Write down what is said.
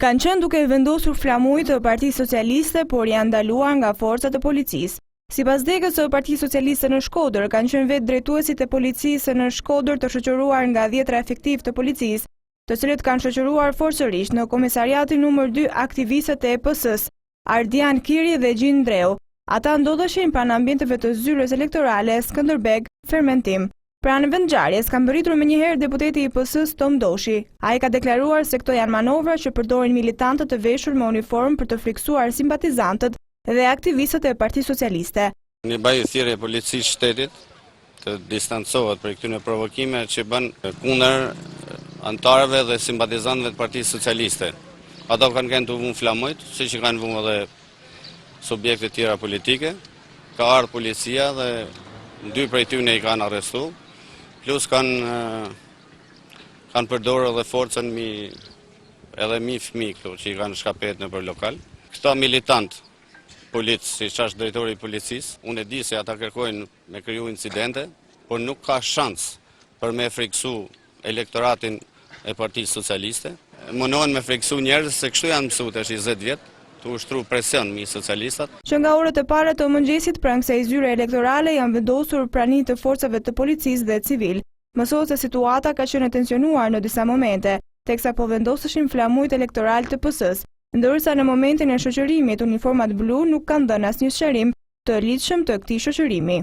Kanë qenë duke vendosur flamuj të Partisë Socialiste, por janë ndaluar nga forcat e policisë. Sipas degës së Partisë Socialiste në Shkodër, kanë qenë vetë drejtuesit e policisë në Shkodër të shoqëruar nga 10 efektiv të policisë, të cilët kanë shoqëruar forcërisht në komisariatin numër 2 aktivistët e EPS-s, Ardian Kiri dhe Gjin Dreu. Ata ndodheshin pranë ambienteve të zyrës elektorale Skënderbeg, Fermentim. Pranë vendngjarjes ka mbërritur menjëherë deputeti i EPS-s Tom Doshi. Ai ka deklaruar se këto janë manovra që përdorin militantët të veshur me uniformë për të friksuar simpatizantët dhe aktivistët e Partisë Socialiste. Një bajë thirrje policisë shtetit të distancohet për këtyre provokime që bën kundër anëtarëve dhe simpatizantëve të Partisë Socialiste. Ato kanë kënë të vunë flamojt, siç kanë vunë edhe subjekte tjera politike. Ka ardhur policia dhe 2 prej tyre i kanë arrestuar. Plus kanë përdorur edhe forcën edhe mi fëmijë këtu që i kanë shkapet në për lokal. Këta militant polic, siç është drejtori i policisë, unë e di se ata kërkojnë me kriju incidente, por nuk ka shans për me friksu elektoratin e Partisë Socialiste. Munohen me friksu njerëz se kështu janë mësuar tash 20 vjet. Të ushtru presion mi socialistat. Që nga orët e para të mëngjesit pranë kësaj zyre elektorale janë vendosur praninë të forcave të policisë dhe civil. Mësohet se situata ka qenë tensionuar në disa momente, teksa po vendoseshin flamujt elektoral të PS-s, ndërsa në momentin e shoqërimit uniformat blu nuk kanë dhënë asnjë sqarim të lidhshëm të këtij shoqërimi.